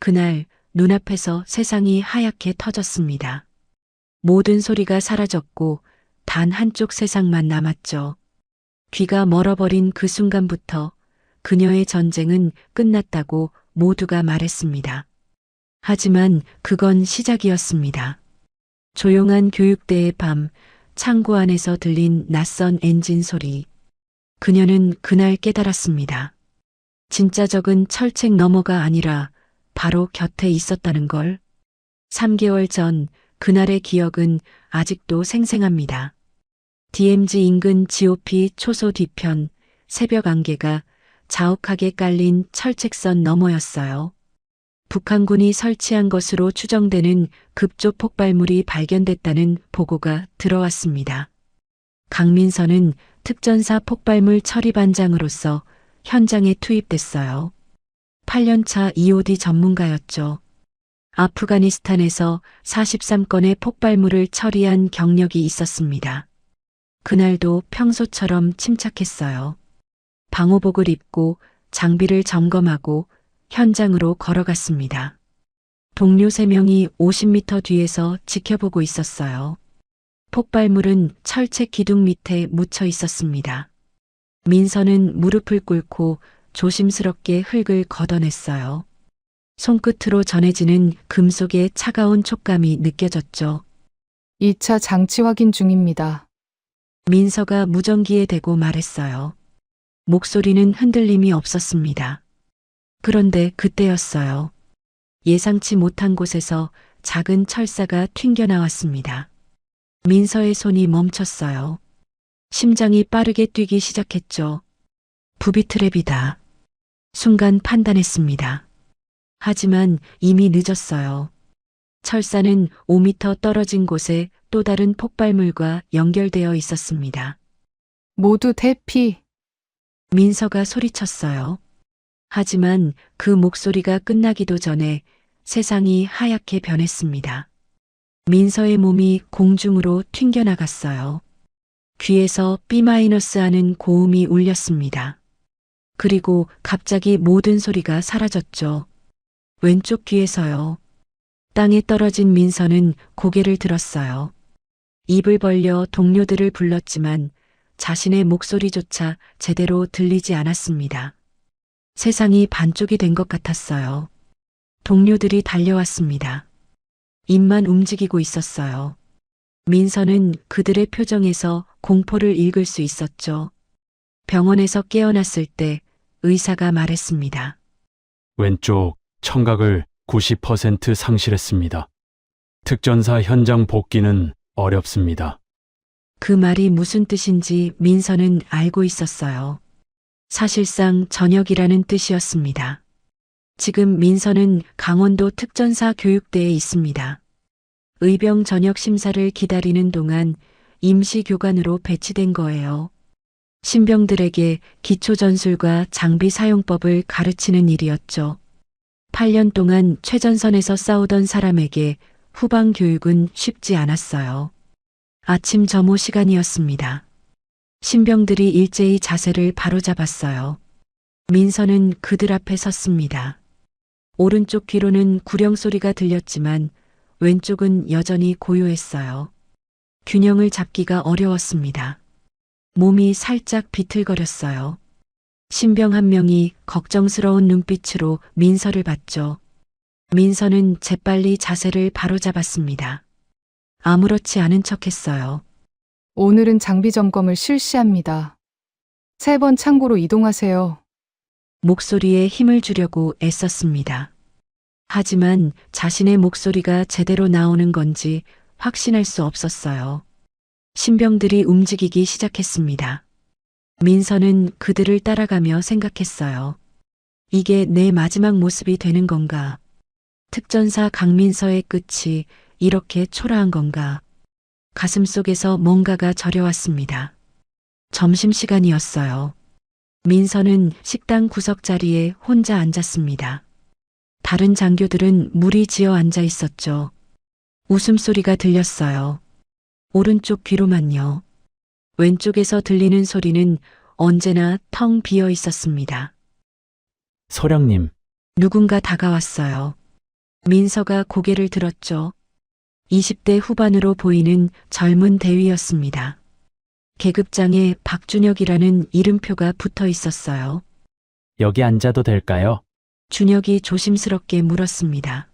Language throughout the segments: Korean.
그날 눈앞에서 세상이 하얗게 터졌습니다. 모든 소리가 사라졌고 단 한쪽 세상만 남았죠. 귀가 멀어버린 그 순간부터 그녀의 전쟁은 끝났다고 모두가 말했습니다. 하지만 그건 시작이었습니다. 조용한 교육대의 밤, 창고 안에서 들린 낯선 엔진 소리. 그녀는 그날 깨달았습니다. 진짜 적은 철책 너머가 아니라 바로 곁에 있었다는 걸. 3개월 전 그날의 기억은 아직도 생생합니다. DMZ 인근 GOP 초소 뒤편 새벽 안개가 자욱하게 깔린 철책선 너머였어요. 북한군이 설치한 것으로 추정되는 급조 폭발물이 발견됐다는 보고가 들어왔습니다. 강민서는 특전사 폭발물 처리반장으로서 현장에 투입됐어요. 8년차 EOD 전문가였죠. 아프가니스탄에서 43건의 폭발물을 처리한 경력이 있었습니다. 그날도 평소처럼 침착했어요. 방호복을 입고 장비를 점검하고 현장으로 걸어갔습니다. 동료 3명이 50m 뒤에서 지켜보고 있었어요. 폭발물은 철책 기둥 밑에 묻혀 있었습니다. 민서는 무릎을 꿇고 조심스럽게 흙을 걷어냈어요. 손끝으로 전해지는 금속의 차가운 촉감이 느껴졌죠. 2차 장치 확인 중입니다. 민서가 무전기에 대고 말했어요. 목소리는 흔들림이 없었습니다. 그런데 그때였어요. 예상치 못한 곳에서 작은 철사가 튕겨나왔습니다. 민서의 손이 멈췄어요. 심장이 빠르게 뛰기 시작했죠. 부비트랩이다. 순간 판단했습니다. 하지만 이미 늦었어요. 철사는 5m 떨어진 곳에 또 다른 폭발물과 연결되어 있었습니다. 모두 대피. 민서가 소리쳤어요. 하지만 그 목소리가 끝나기도 전에 세상이 하얗게 변했습니다. 민서의 몸이 공중으로 튕겨나갔어요. 귀에서 B- 하는 고음이 울렸습니다. 그리고 갑자기 모든 소리가 사라졌죠. 왼쪽 귀에서요. 땅에 떨어진 민서는 고개를 들었어요. 입을 벌려 동료들을 불렀지만 자신의 목소리조차 제대로 들리지 않았습니다. 세상이 반쪽이 된 것 같았어요. 동료들이 달려왔습니다. 입만 움직이고 있었어요. 민서는 그들의 표정에서 공포를 읽을 수 있었죠. 병원에서 깨어났을 때 의사가 말했습니다. 왼쪽 청각을 90% 상실했습니다. 특전사 현장 복귀는 어렵습니다. 그 말이 무슨 뜻인지 민서는 알고 있었어요. 사실상 전역이라는 뜻이었습니다. 지금 민서는 강원도 특전사 교육대에 있습니다. 의병 전역 심사를 기다리는 동안 임시 교관으로 배치된 거예요. 신병들에게 기초 전술과 장비 사용법을 가르치는 일이었죠. 8년 동안 최전선에서 싸우던 사람에게 후방 교육은 쉽지 않았어요. 아침 점호 시간이었습니다. 신병들이 일제히 자세를 바로잡았어요. 민서는 그들 앞에 섰습니다. 오른쪽 귀로는 구령 소리가 들렸지만 왼쪽은 여전히 고요했어요. 균형을 잡기가 어려웠습니다. 몸이 살짝 비틀거렸어요. 신병 한 명이 걱정스러운 눈빛으로 민서를 봤죠. 민서는 재빨리 자세를 바로잡았습니다. 아무렇지 않은 척했어요. 오늘은 장비 점검을 실시합니다. 3번 창고로 이동하세요. 목소리에 힘을 주려고 애썼습니다. 하지만 자신의 목소리가 제대로 나오는 건지 확신할 수 없었어요. 신병들이 움직이기 시작했습니다. 민서는 그들을 따라가며 생각했어요. 이게 내 마지막 모습이 되는 건가? 특전사 강민서의 끝이 이렇게 초라한 건가? 가슴속에서 뭔가가 저려왔습니다. 점심시간이었어요. 민서는 식당 구석자리에 혼자 앉았습니다. 다른 장교들은 무리지어 앉아 있었죠. 웃음소리가 들렸어요. 오른쪽 귀로만요. 왼쪽에서 들리는 소리는 언제나 텅 비어 있었습니다. 서량님, 누군가 다가왔어요. 민서가 고개를 들었죠. 20대 후반으로 보이는 젊은 대위였습니다. 계급장에 박준혁이라는 이름표가 붙어 있었어요. 여기 앉아도 될까요? 준혁이 조심스럽게 물었습니다.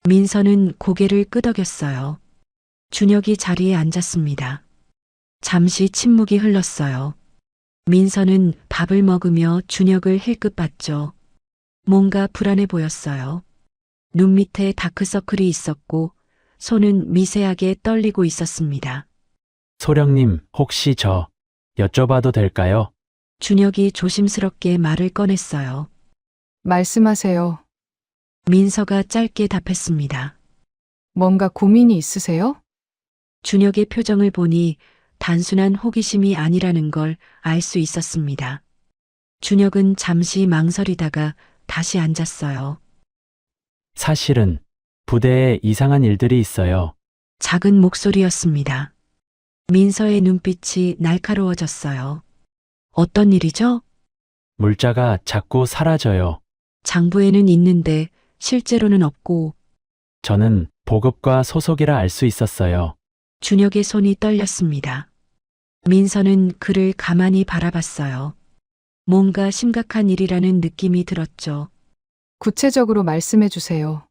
민서는 고개를 끄덕였어요. 준혁이 자리에 앉았습니다. 잠시 침묵이 흘렀어요. 민서는 밥을 먹으며 준혁을 힐끗 봤죠. 뭔가 불안해 보였어요. 눈 밑에 다크서클이 있었고 손은 미세하게 떨리고 있었습니다. 소령님, 혹시 저 여쭤봐도 될까요? 준혁이 조심스럽게 말을 꺼냈어요. 말씀하세요. 민서가 짧게 답했습니다. 뭔가 고민이 있으세요? 준혁의 표정을 보니 단순한 호기심이 아니라는 걸 알 수 있었습니다. 준혁은 잠시 망설이다가 다시 앉았어요. 사실은 부대에 이상한 일들이 있어요. 작은 목소리였습니다. 민서의 눈빛이 날카로워졌어요. 어떤 일이죠? 물자가 자꾸 사라져요. 장부에는 있는데 실제로는 없고. 저는 보급과 소속이라 알 수 있었어요. 준혁의 손이 떨렸습니다. 민서는 그를 가만히 바라봤어요. 뭔가 심각한 일이라는 느낌이 들었죠. 구체적으로 말씀해 주세요.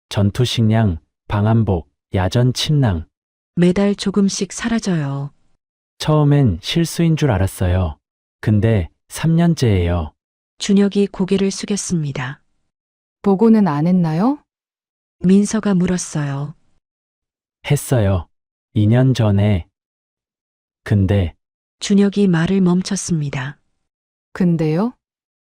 전투 식량, 방한복, 야전 침낭. 매달 조금씩 사라져요. 처음엔 실수인 줄 알았어요. 근데 3년째예요. 준혁이 고개를 숙였습니다. 보고는 안 했나요? 민서가 물었어요. 했어요. 2년 전에. 근데 준혁이 말을 멈췄습니다. 근데요?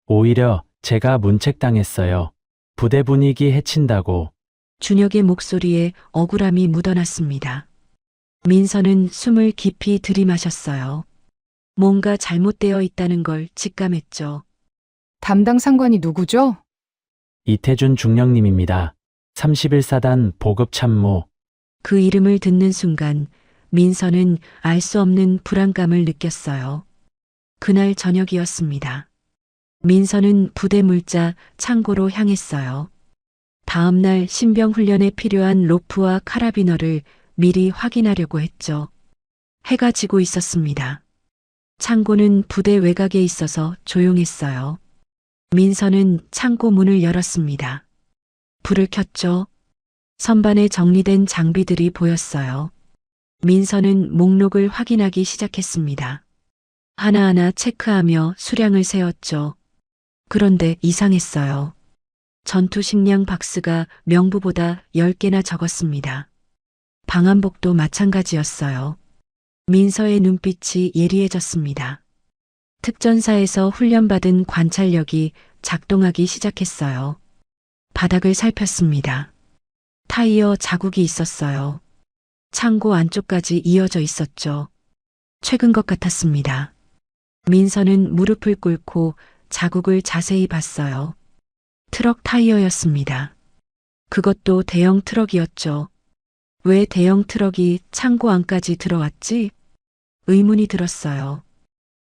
오히려 제가 문책당했어요. 부대 분위기 해친다고. 준혁의 목소리에 억울함이 묻어났습니다. 민서는 숨을 깊이 들이마셨어요. 뭔가 잘못되어 있다는 걸 직감했죠. 담당 상관이 누구죠? 이태준 중령님입니다. 31사단 보급 참모. 그 이름을 듣는 순간 민서는 알 수 없는 불안감을 느꼈어요. 그날 저녁이었습니다. 민서는 부대 물자 창고로 향했어요. 다음 날 신병 훈련에 필요한 로프와 카라비너를 미리 확인하려고 했죠. 해가 지고 있었습니다. 창고는 부대 외곽에 있어서 조용했어요. 민서는 창고 문을 열었습니다. 불을 켰죠. 선반에 정리된 장비들이 보였어요. 민서는 목록을 확인하기 시작했습니다. 하나하나 체크하며 수량을 세었죠. 그런데 이상했어요. 전투 식량 박스가 명부보다 10개나 적었습니다. 방한복도 마찬가지였어요. 민서의 눈빛이 예리해졌습니다. 특전사에서 훈련받은 관찰력이 작동하기 시작했어요. 바닥을 살폈습니다. 타이어 자국이 있었어요. 창고 안쪽까지 이어져 있었죠. 최근 것 같았습니다. 민서는 무릎을 꿇고 자국을 자세히 봤어요. 트럭 타이어였습니다. 그것도 대형 트럭이었죠. 왜 대형 트럭이 창고 안까지 들어왔지? 의문이 들었어요.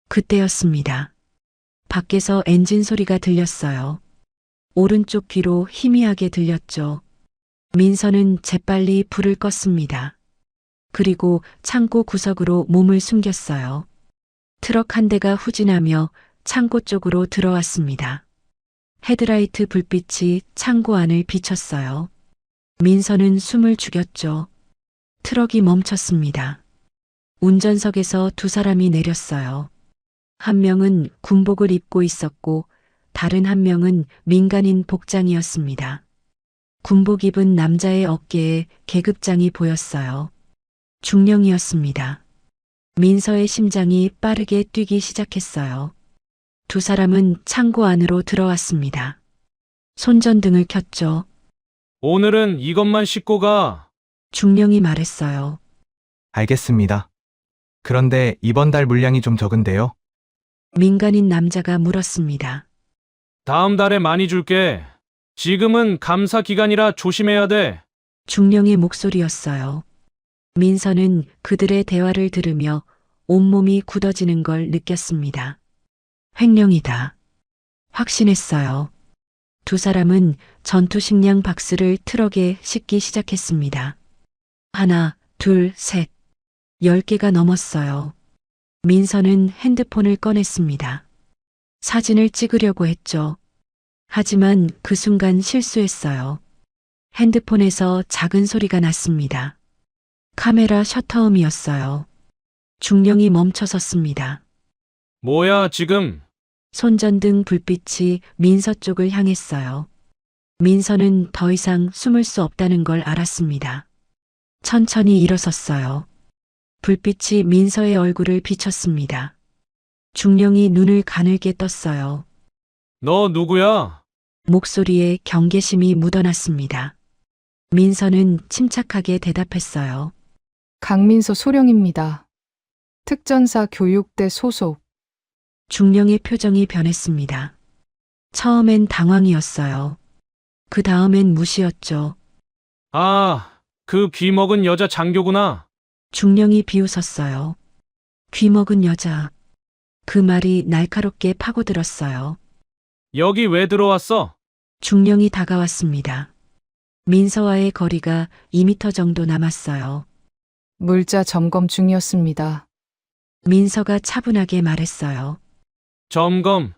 그때였습니다. 밖에서 엔진 소리가 들렸어요. 오른쪽 귀로 희미하게 들렸죠. 민서는 재빨리 불을 껐습니다. 그리고 창고 구석으로 몸을 숨겼어요. 트럭 한 대가 후진하며 창고 쪽으로 들어왔습니다. 헤드라이트 불빛이 창고 안을 비쳤어요. 민서는 숨을 죽였죠. 트럭이 멈췄습니다. 운전석에서 두 사람이 내렸어요. 한 명은 군복을 입고 있었고 다른 한 명은 민간인 복장이었습니다. 군복 입은 남자의 어깨에 계급장이 보였어요. 중령이었습니다. 민서의 심장이 빠르게 뛰기 시작했어요. 두 사람은 창고 안으로 들어왔습니다. 손전등을 켰죠. 오늘은 이것만 싣고 가. 중령이 말했어요. 알겠습니다. 그런데 이번 달 물량이 좀 적은데요? 민간인 남자가 물었습니다. 다음 달에 많이 줄게. 지금은 감사 기간이라 조심해야 돼. 중령의 목소리였어요. 민서는 그들의 대화를 들으며 온몸이 굳어지는 걸 느꼈습니다. 횡령이다. 확신했어요. 두 사람은 전투 식량 박스를 트럭에 싣기 시작했습니다. 하나, 둘, 셋. 10개가 넘었어요. 민서는 핸드폰을 꺼냈습니다. 사진을 찍으려고 했죠. 하지만 그 순간 실수했어요. 핸드폰에서 작은 소리가 났습니다. 카메라 셔터음이었어요. 중령이 멈춰섰습니다. 뭐야, 지금? 손전등 불빛이 민서 쪽을 향했어요. 민서는 더 이상 숨을 수 없다는 걸 알았습니다. 천천히 일어섰어요. 불빛이 민서의 얼굴을 비췄습니다. 중령이 눈을 가늘게 떴어요. 너 누구야? 목소리에 경계심이 묻어났습니다. 민서는 침착하게 대답했어요. 강민서 소령입니다. 특전사 교육대 소속. 중령의 표정이 변했습니다. 처음엔 당황이었어요. 그 다음엔 무시였죠. 아, 그 귀먹은 여자 장교구나. 중령이 비웃었어요. 귀먹은 여자. 그 말이 날카롭게 파고들었어요. 여기 왜 들어왔어? 중령이 다가왔습니다. 민서와의 거리가 2미터 정도 남았어요. 물자 점검 중이었습니다. 민서가 차분하게 말했어요. 점검.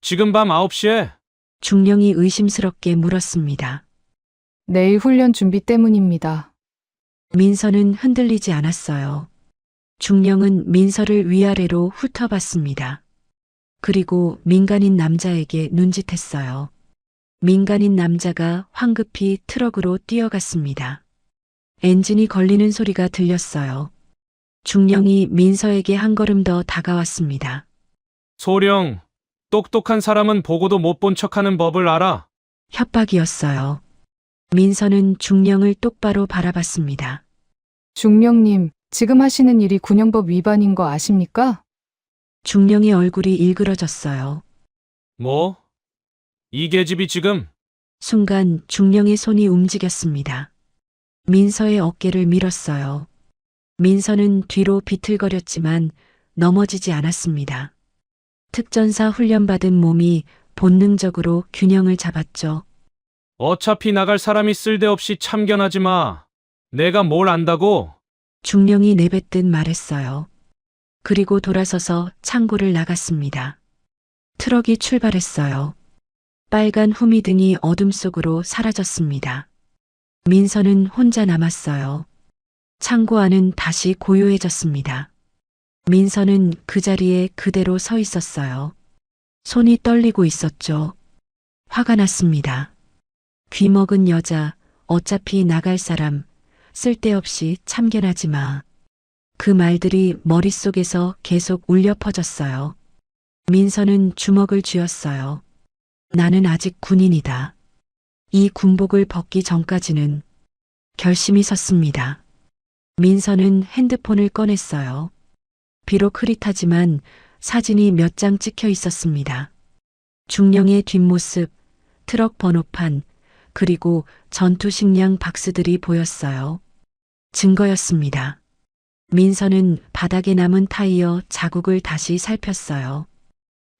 지금 밤 9시에? 중령이 의심스럽게 물었습니다. 내일 훈련 준비 때문입니다. 민서는 흔들리지 않았어요. 중령은 민서를 위아래로 훑어봤습니다. 그리고 민간인 남자에게 눈짓했어요. 민간인 남자가 황급히 트럭으로 뛰어갔습니다. 엔진이 걸리는 소리가 들렸어요. 중령이 민서에게 한 걸음 더 다가왔습니다. 소령, 똑똑한 사람은 보고도 못 본 척하는 법을 알아. 협박이었어요. 민서는 중령을 똑바로 바라봤습니다. 중령님, 지금 하시는 일이 군영법 위반인 거 아십니까? 중령의 얼굴이 일그러졌어요. 뭐? 이 계집이 지금? 순간 중령의 손이 움직였습니다. 민서의 어깨를 밀었어요. 민서는 뒤로 비틀거렸지만 넘어지지 않았습니다. 특전사 훈련받은 몸이 본능적으로 균형을 잡았죠. 어차피 나갈 사람이 쓸데없이 참견하지 마. 내가 뭘 안다고? 중령이 내뱉듯 말했어요. 그리고 돌아서서 창고를 나갔습니다. 트럭이 출발했어요. 빨간 후미등이 어둠 속으로 사라졌습니다. 민서는 혼자 남았어요. 창고 안은 다시 고요해졌습니다. 민서는 그 자리에 그대로 서 있었어요. 손이 떨리고 있었죠. 화가 났습니다. 귀먹은 여자, 어차피 나갈 사람, 쓸데없이 참견하지 마. 그 말들이 머릿속에서 계속 울려 퍼졌어요. 민서는 주먹을 쥐었어요. 나는 아직 군인이다. 이 군복을 벗기 전까지는 결심이 섰습니다. 민서는 핸드폰을 꺼냈어요. 비록 흐릿하지만 사진이 몇 장 찍혀 있었습니다. 중령의 뒷모습, 트럭 번호판, 그리고 전투 식량 박스들이 보였어요. 증거였습니다. 민서는 바닥에 남은 타이어 자국을 다시 살폈어요.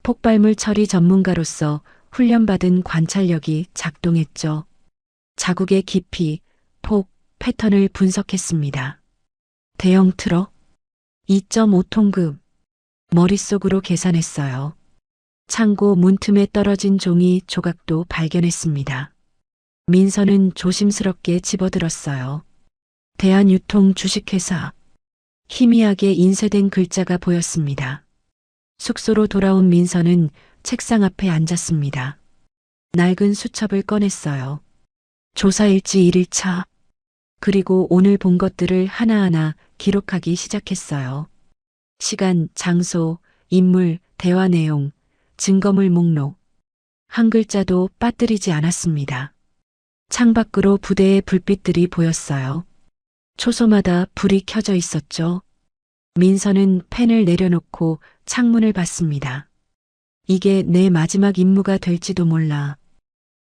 폭발물 처리 전문가로서 훈련받은 관찰력이 작동했죠. 자국의 깊이, 폭, 패턴을 분석했습니다. 대형 트럭, 2.5톤급, 머릿속으로 계산했어요. 창고 문틈에 떨어진 종이 조각도 발견했습니다. 민서는 조심스럽게 집어들었어요. 대한유통 주식회사. 희미하게 인쇄된 글자가 보였습니다. 숙소로 돌아온 민서는 책상 앞에 앉았습니다. 낡은 수첩을 꺼냈어요. 조사일지 1일차. 그리고 오늘 본 것들을 하나하나 기록하기 시작했어요. 시간, 장소, 인물, 대화 내용, 증거물 목록. 한 글자도 빠뜨리지 않았습니다. 창밖으로 부대의 불빛들이 보였어요. 초소마다 불이 켜져 있었죠. 민서는 펜을 내려놓고 창문을 봤습니다. 이게 내 마지막 임무가 될지도 몰라.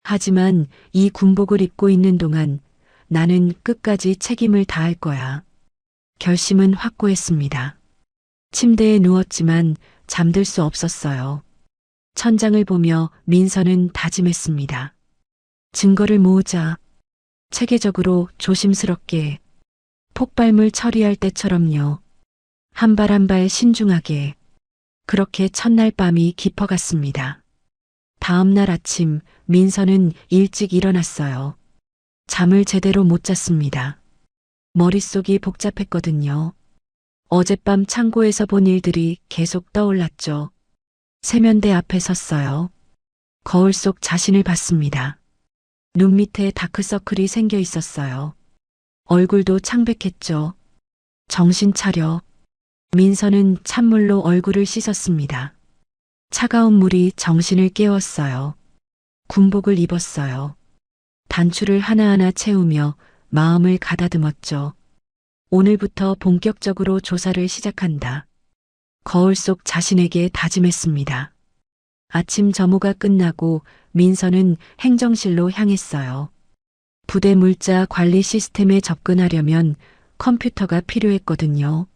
하지만 이 군복을 입고 있는 동안 나는 끝까지 책임을 다할 거야. 결심은 확고했습니다. 침대에 누웠지만 잠들 수 없었어요. 천장을 보며 민서는 다짐했습니다. 증거를 모으자. 체계적으로 조심스럽게. 폭발물 처리할 때처럼요. 한 발 한 발 신중하게. 그렇게 첫날 밤이 깊어갔습니다. 다음 날 아침 민서는 일찍 일어났어요. 잠을 제대로 못 잤습니다. 머릿속이 복잡했거든요. 어젯밤 창고에서 본 일들이 계속 떠올랐죠. 세면대 앞에 섰어요. 거울 속 자신을 봤습니다. 눈 밑에 다크서클이 생겨 있었어요. 얼굴도 창백했죠. 정신 차려. 민서는 찬물로 얼굴을 씻었습니다. 차가운 물이 정신을 깨웠어요. 군복을 입었어요. 단추를 하나하나 채우며 마음을 가다듬었죠. 오늘부터 본격적으로 조사를 시작한다. 거울 속 자신에게 다짐했습니다. 아침 점호가 끝나고 민서는 행정실로 향했어요. 부대 물자 관리 시스템에 접근하려면 컴퓨터가 필요했거든요.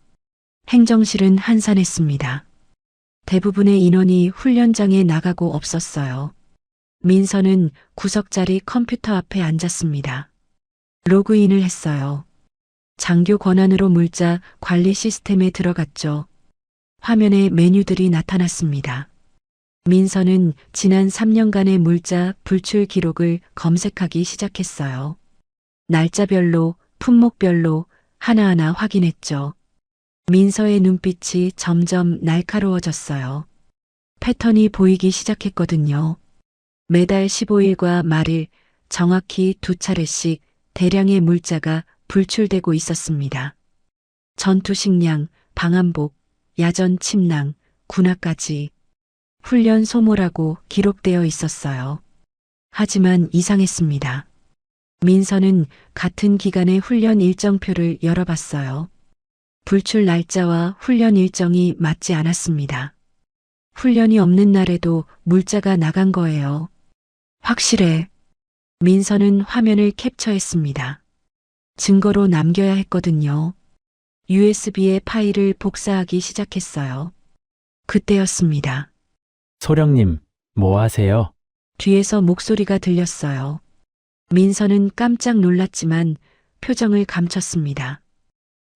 행정실은 한산했습니다. 대부분의 인원이 훈련장에 나가고 없었어요. 민서는 구석자리 컴퓨터 앞에 앉았습니다. 로그인을 했어요. 장교 권한으로 물자 관리 시스템에 들어갔죠. 화면에 메뉴들이 나타났습니다. 민서는 지난 3년간의 물자 불출 기록을 검색하기 시작했어요. 날짜별로, 품목별로 하나하나 확인했죠. 민서의 눈빛이 점점 날카로워졌어요. 패턴이 보이기 시작했거든요. 매달 15일과 말일 정확히 2차례씩 대량의 물자가 불출되고 있었습니다. 전투 식량, 방한복, 야전 침낭, 군화까지 훈련 소모라고 기록되어 있었어요. 하지만 이상했습니다. 민서는 같은 기간의 훈련 일정표를 열어봤어요. 불출 날짜와 훈련 일정이 맞지 않았습니다. 훈련이 없는 날에도 물자가 나간 거예요. 확실해. 민서는 화면을 캡처했습니다. 증거로 남겨야 했거든요. USB에 파일을 복사하기 시작했어요. 그때였습니다. 소령님, 뭐 하세요? 뒤에서 목소리가 들렸어요. 민서는 깜짝 놀랐지만 표정을 감췄습니다.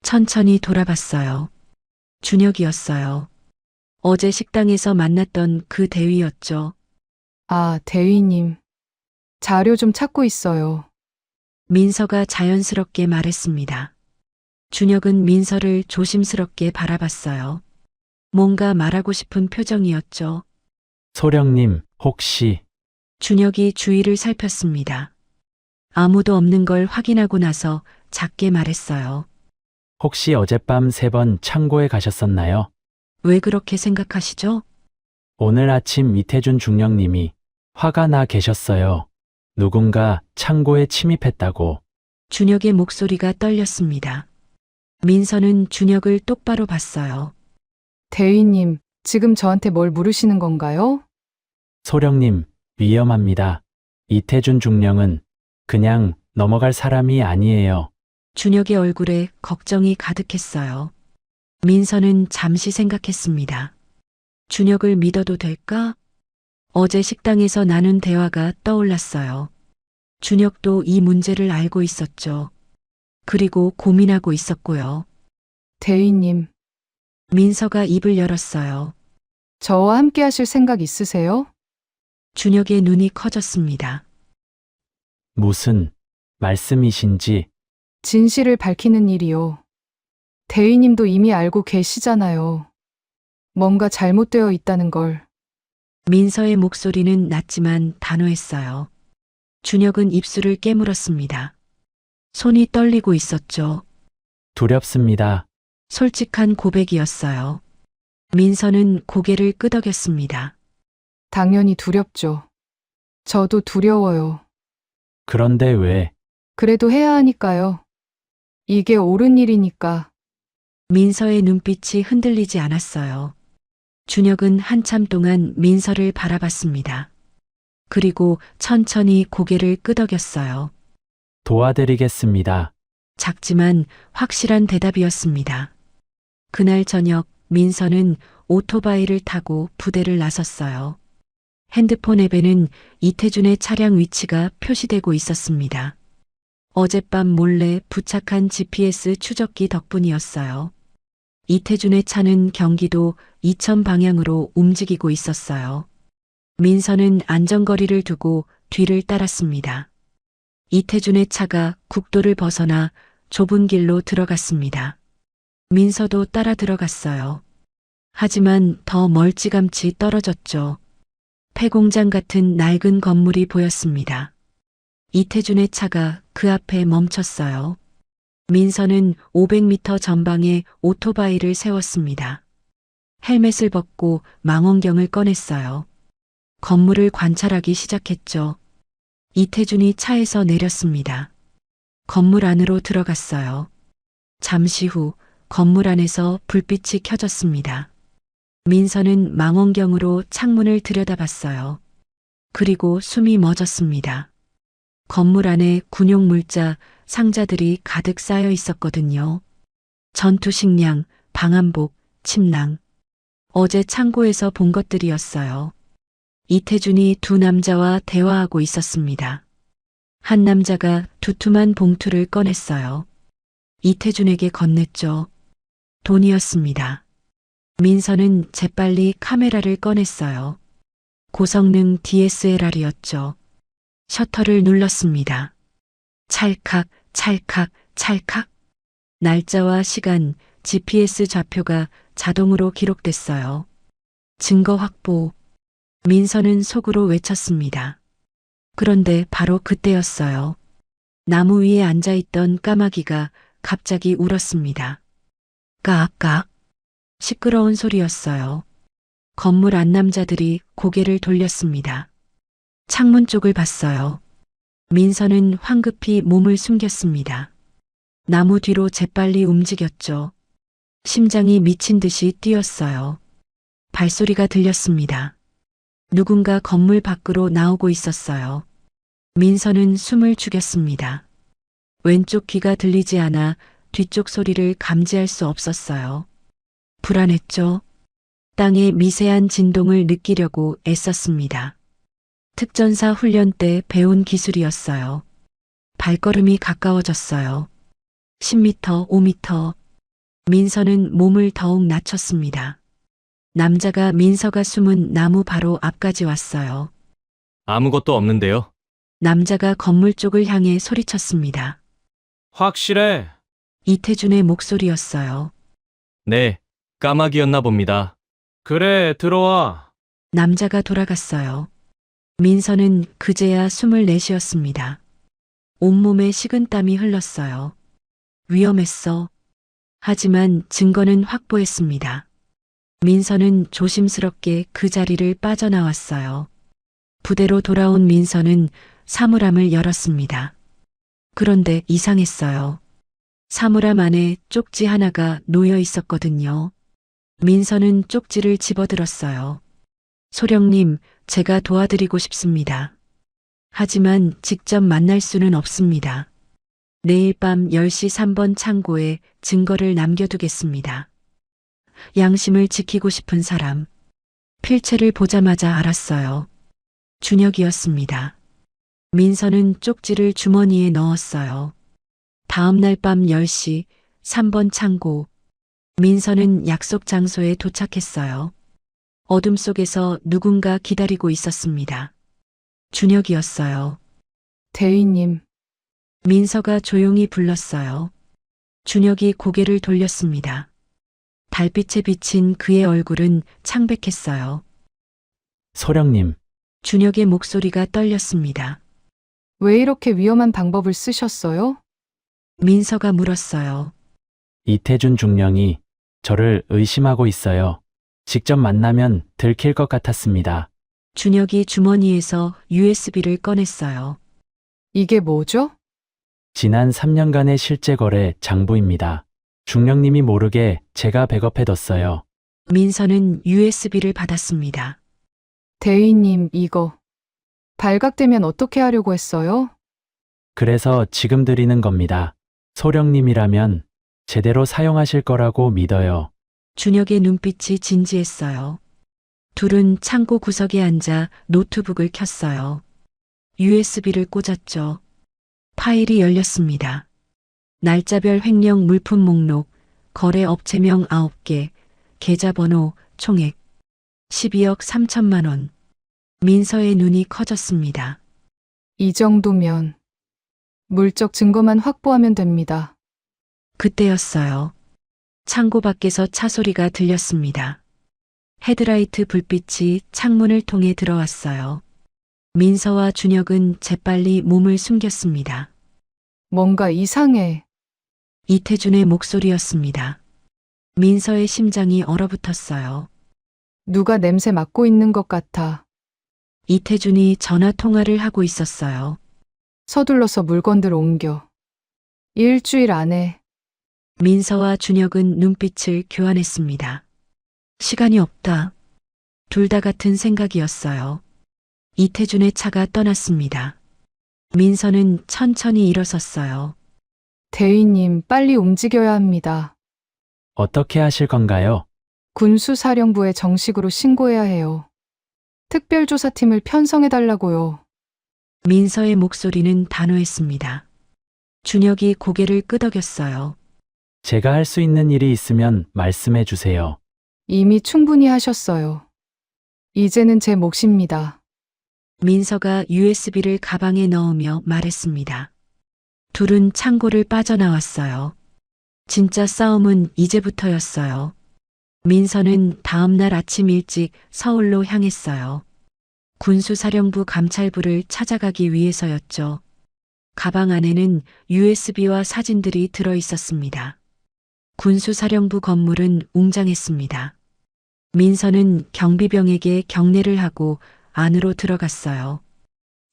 천천히 돌아봤어요. 준혁이었어요. 어제 식당에서 만났던 그 대위였죠. 아, 대위님. 자료 좀 찾고 있어요. 민서가 자연스럽게 말했습니다. 준혁은 민서를 조심스럽게 바라봤어요. 뭔가 말하고 싶은 표정이었죠. 소령님, 혹시 준혁이 주위를 살폈습니다. 아무도 없는 걸 확인하고 나서 작게 말했어요. 혹시 어젯밤 3번 창고에 가셨었나요? 왜 그렇게 생각하시죠? 오늘 아침 이태준 중령님이 화가 나 계셨어요. 누군가 창고에 침입했다고. 준혁의 목소리가 떨렸습니다. 민서는 준혁을 똑바로 봤어요. 대위님, 지금 저한테 뭘 물으시는 건가요? 소령님, 위험합니다. 이태준 중령은 그냥 넘어갈 사람이 아니에요. 준혁의 얼굴에 걱정이 가득했어요. 민서는 잠시 생각했습니다. 준혁을 믿어도 될까? 어제 식당에서 나눈 대화가 떠올랐어요. 준혁도 이 문제를 알고 있었죠. 그리고 고민하고 있었고요. 대위님, 민서가 입을 열었어요. 저와 함께 하실 생각 있으세요? 준혁의 눈이 커졌습니다. 무슨 말씀이신지. 진실을 밝히는 일이요. 대위님도 이미 알고 계시잖아요. 뭔가 잘못되어 있다는 걸. 민서의 목소리는 낮지만 단호했어요. 준혁은 입술을 깨물었습니다. 손이 떨리고 있었죠. 두렵습니다. 솔직한 고백이었어요. 민서는 고개를 끄덕였습니다. 당연히 두렵죠. 저도 두려워요. 그런데 왜? 그래도 해야 하니까요. 이게 옳은 일이니까. 민서의 눈빛이 흔들리지 않았어요. 준혁은 한참 동안 민서를 바라봤습니다. 그리고 천천히 고개를 끄덕였어요. 도와드리겠습니다. 작지만 확실한 대답이었습니다. 그날 저녁 민서는 오토바이를 타고 부대를 나섰어요. 핸드폰 앱에는 이태준의 차량 위치가 표시되고 있었습니다. 어젯밤 몰래 부착한 GPS 추적기 덕분이었어요. 이태준의 차는 경기도 이천 방향으로 움직이고 있었어요. 민서는 안전거리를 두고 뒤를 따랐습니다. 이태준의 차가 국도를 벗어나 좁은 길로 들어갔습니다. 민서도 따라 들어갔어요. 하지만 더 멀찌감치 떨어졌죠. 폐공장 같은 낡은 건물이 보였습니다. 이태준의 차가 그 앞에 멈췄어요. 민서는 500m 전방에 오토바이를 세웠습니다. 헬멧을 벗고 망원경을 꺼냈어요. 건물을 관찰하기 시작했죠. 이태준이 차에서 내렸습니다. 건물 안으로 들어갔어요. 잠시 후 건물 안에서 불빛이 켜졌습니다. 민서는 망원경으로 창문을 들여다봤어요. 그리고 숨이 멎었습니다. 건물 안에 군용 물자, 상자들이 가득 쌓여 있었거든요. 전투식량, 방한복, 침낭. 어제 창고에서 본 것들이었어요. 이태준이 두 남자와 대화하고 있었습니다. 한 남자가 두툼한 봉투를 꺼냈어요. 이태준에게 건넸죠. 돈이었습니다. 민서는 재빨리 카메라를 꺼냈어요. 고성능 DSLR이었죠. 셔터를 눌렀습니다. 찰칵, 찰칵, 찰칵. 날짜와 시간, GPS 좌표가 자동으로 기록됐어요. 증거 확보. 민서는 속으로 외쳤습니다. 그런데 바로 그때였어요. 나무 위에 앉아있던 까마귀가 갑자기 울었습니다. 까악까악. 시끄러운 소리였어요. 건물 안 남자들이 고개를 돌렸습니다. 창문 쪽을 봤어요. 민서는 황급히 몸을 숨겼습니다. 나무 뒤로 재빨리 움직였죠. 심장이 미친 듯이 뛰었어요. 발소리가 들렸습니다. 누군가 건물 밖으로 나오고 있었어요. 민서는 숨을 죽였습니다. 왼쪽 귀가 들리지 않아 뒤쪽 소리를 감지할 수 없었어요. 불안했죠. 땅의 미세한 진동을 느끼려고 애썼습니다. 특전사 훈련 때 배운 기술이었어요. 발걸음이 가까워졌어요. 10m, 5m. 민서는 몸을 더욱 낮췄습니다. 남자가 민서가 숨은 나무 바로 앞까지 왔어요. 아무것도 없는데요. 남자가 건물 쪽을 향해 소리쳤습니다. 확실해. 이태준의 목소리였어요. 네, 까마귀였나 봅니다. 그래, 들어와. 남자가 돌아갔어요. 민서는 그제야 숨을 내쉬었습니다. 온몸에 식은땀이 흘렀어요. 위험했어. 하지만 증거는 확보했습니다. 민서는 조심스럽게 그 자리를 빠져나왔어요. 부대로 돌아온 민서는 사물함을 열었습니다. 그런데 이상했어요. 사물함 안에 쪽지 하나가 놓여 있었거든요. 민서는 쪽지를 집어들었어요. 소령님, 제가 도와드리고 싶습니다. 하지만 직접 만날 수는 없습니다. 내일 밤 10시 3번 창고에 증거를 남겨두겠습니다. 양심을 지키고 싶은 사람. 필체를 보자마자 알았어요. 준혁이었습니다. 민서는 쪽지를 주머니에 넣었어요. 다음 날 밤 10시 3번 창고. 민서는 약속 장소에 도착했어요. 어둠 속에서 누군가 기다리고 있었습니다. 준혁이었어요. 대위님, 민서가 조용히 불렀어요. 준혁이 고개를 돌렸습니다. 달빛에 비친 그의 얼굴은 창백했어요. 소령님, 준혁의 목소리가 떨렸습니다. 왜 이렇게 위험한 방법을 쓰셨어요? 민서가 물었어요. 이태준 중령이 저를 의심하고 있어요. 직접 만나면 들킬 것 같았습니다. 준혁이 주머니에서 USB를 꺼냈어요. 이게 뭐죠? 지난 3년간의 실제 거래 장부입니다. 중령님이 모르게 제가 백업해뒀어요. 민서는 USB를 받았습니다. 대위님, 이거 발각되면 어떻게 하려고 했어요? 그래서 지금 드리는 겁니다. 소령님이라면 제대로 사용하실 거라고 믿어요. 준혁의 눈빛이 진지했어요. 둘은 창고 구석에 앉아 노트북을 켰어요. USB를 꽂았죠. 파일이 열렸습니다. 날짜별 횡령 물품 목록, 거래 업체명 9개, 계좌번호, 총액 12억 3천만 원. 민서의 눈이 커졌습니다. 이 정도면 물적 증거만 확보하면 됩니다. 그때였어요. 창고 밖에서 차 소리가 들렸습니다. 헤드라이트 불빛이 창문을 통해 들어왔어요. 민서와 준혁은 재빨리 몸을 숨겼습니다. 뭔가 이상해. 이태준의 목소리였습니다. 민서의 심장이 얼어붙었어요. 누가 냄새 맡고 있는 것 같아. 이태준이 전화 통화를 하고 있었어요. 서둘러서 물건들 옮겨. 일주일 안에. 민서와 준혁은 눈빛을 교환했습니다. 시간이 없다. 둘 다 같은 생각이었어요. 이태준의 차가 떠났습니다. 민서는 천천히 일어섰어요. 대위님, 빨리 움직여야 합니다. 어떻게 하실 건가요? 군수사령부에 정식으로 신고해야 해요. 특별조사팀을 편성해달라고요. 민서의 목소리는 단호했습니다. 준혁이 고개를 끄덕였어요. 제가 할 수 있는 일이 있으면 말씀해 주세요. 이미 충분히 하셨어요. 이제는 제 몫입니다. 민서가 USB를 가방에 넣으며 말했습니다. 둘은 창고를 빠져나왔어요. 진짜 싸움은 이제부터였어요. 민서는 다음 날 아침 일찍 서울로 향했어요. 군수사령부 감찰부를 찾아가기 위해서였죠. 가방 안에는 USB와 사진들이 들어 있었습니다. 군수사령부 건물은 웅장했습니다. 민서는 경비병에게 경례를 하고 안으로 들어갔어요.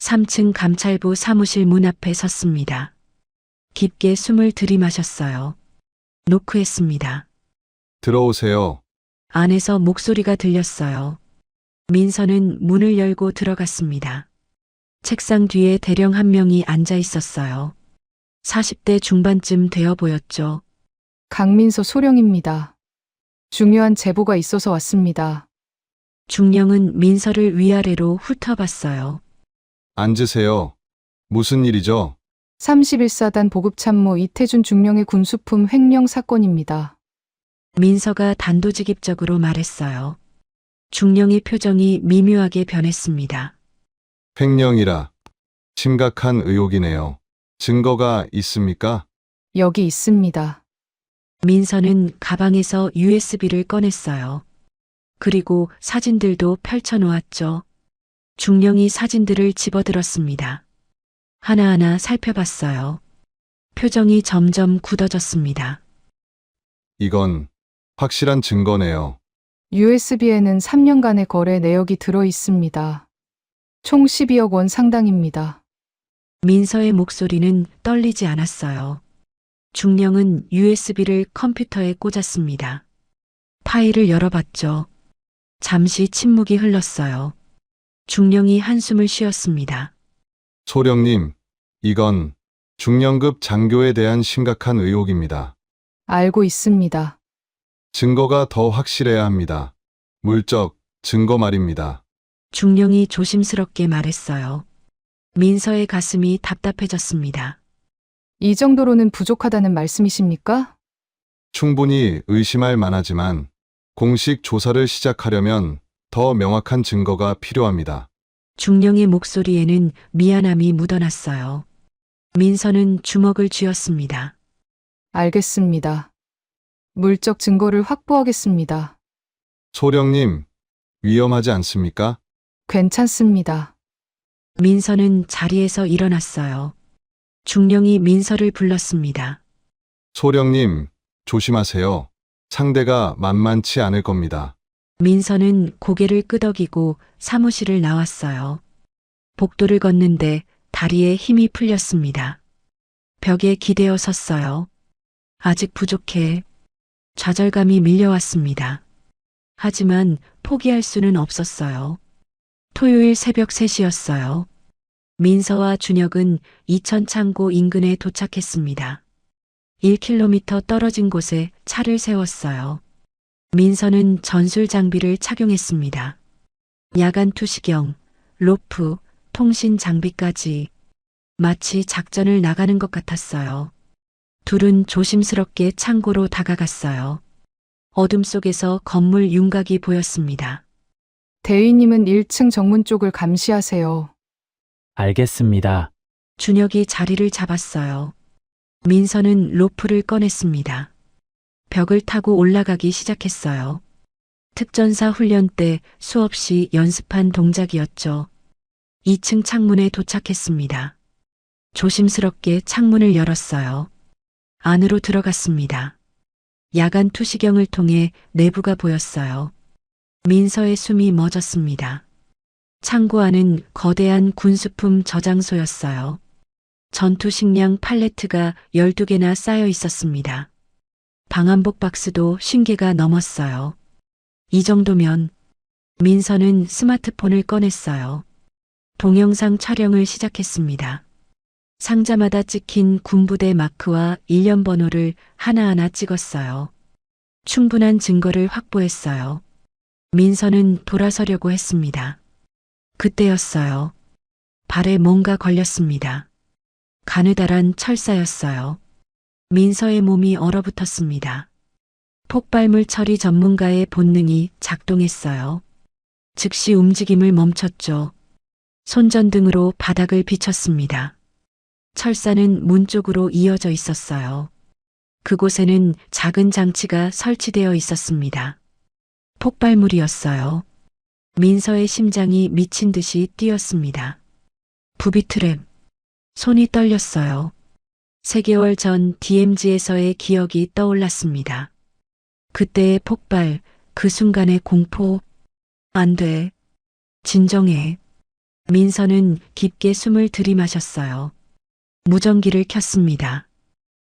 3층 감찰부 사무실 문 앞에 섰습니다. 깊게 숨을 들이마셨어요. 노크했습니다. 들어오세요. 안에서 목소리가 들렸어요. 민서는 문을 열고 들어갔습니다. 책상 뒤에 대령 한 명이 앉아 있었어요. 40대 중반쯤 되어 보였죠. 강민서 소령입니다. 중요한 제보가 있어서 왔습니다. 중령은 민서를 위아래로 훑어봤어요. 앉으세요. 무슨 일이죠? 31사단 보급참모 이태준 중령의 군수품 횡령 사건입니다. 민서가 단도직입적으로 말했어요. 중령의 표정이 미묘하게 변했습니다. 횡령이라. 심각한 의혹이네요. 증거가 있습니까? 여기 있습니다. 민서는 가방에서 USB를 꺼냈어요. 그리고 사진들도 펼쳐놓았죠. 중령이 사진들을 집어들었습니다. 하나하나 살펴봤어요. 표정이 점점 굳어졌습니다. 이건 확실한 증거네요. USB에는 3년간의 거래 내역이 들어 있습니다. 총 12억 원 상당입니다. 민서의 목소리는 떨리지 않았어요. 중령은 USB를 컴퓨터에 꽂았습니다. 파일을 열어봤죠. 잠시 침묵이 흘렀어요. 중령이 한숨을 쉬었습니다. 소령님, 이건 중령급 장교에 대한 심각한 의혹입니다. 알고 있습니다. 증거가 더 확실해야 합니다. 물적 증거 말입니다. 중령이 조심스럽게 말했어요. 민서의 가슴이 답답해졌습니다. 이 정도로는 부족하다는 말씀이십니까? 충분히 의심할 만하지만 공식 조사를 시작하려면 더 명확한 증거가 필요합니다. 중령의 목소리에는 미안함이 묻어났어요. 민서는 주먹을 쥐었습니다. 알겠습니다. 물적 증거를 확보하겠습니다. 소령님, 위험하지 않습니까? 괜찮습니다. 민서는 자리에서 일어났어요. 중령이 민서를 불렀습니다. 소령님, 조심하세요. 상대가 만만치 않을 겁니다. 민서는 고개를 끄덕이고 사무실을 나왔어요. 복도를 걷는데 다리에 힘이 풀렸습니다. 벽에 기대어 섰어요. 아직 부족해. 좌절감이 밀려왔습니다. 하지만 포기할 수는 없었어요. 토요일 새벽 3시였어요. 민서와 준혁은 이천 창고 인근에 도착했습니다. 1km 떨어진 곳에 차를 세웠어요. 민서는 전술 장비를 착용했습니다. 야간 투시경, 로프, 통신 장비까지 마치 작전을 나가는 것 같았어요. 둘은 조심스럽게 창고로 다가갔어요. 어둠 속에서 건물 윤곽이 보였습니다. 대위님은 1층 정문 쪽을 감시하세요. 알겠습니다. 준혁이 자리를 잡았어요. 민서는 로프를 꺼냈습니다. 벽을 타고 올라가기 시작했어요. 특전사 훈련 때 수없이 연습한 동작이었죠. 2층 창문에 도착했습니다. 조심스럽게 창문을 열었어요. 안으로 들어갔습니다. 야간 투시경을 통해 내부가 보였어요. 민서의 숨이 멎었습니다. 창고 안은 거대한 군수품 저장소였어요. 전투 식량 팔레트가 12개나 쌓여 있었습니다. 방한복 박스도 50개가 넘었어요. 이 정도면 민서는 스마트폰을 꺼냈어요. 동영상 촬영을 시작했습니다. 상자마다 찍힌 군부대 마크와 일련 번호를 하나하나 찍었어요. 충분한 증거를 확보했어요. 민서는 돌아서려고 했습니다. 그때였어요. 발에 뭔가 걸렸습니다. 가느다란 철사였어요. 민서의 몸이 얼어붙었습니다. 폭발물 처리 전문가의 본능이 작동했어요. 즉시 움직임을 멈췄죠. 손전등으로 바닥을 비췄습니다. 철사는 문 쪽으로 이어져 있었어요. 그곳에는 작은 장치가 설치되어 있었습니다. 폭발물이었어요. 민서의 심장이 미친 듯이 뛰었습니다. 부비트랩. 손이 떨렸어요. 3개월 전 DMZ에서의 기억이 떠올랐습니다. 그때의 폭발, 그 순간의 공포. 안 돼. 진정해. 민서는 깊게 숨을 들이마셨어요. 무전기를 켰습니다.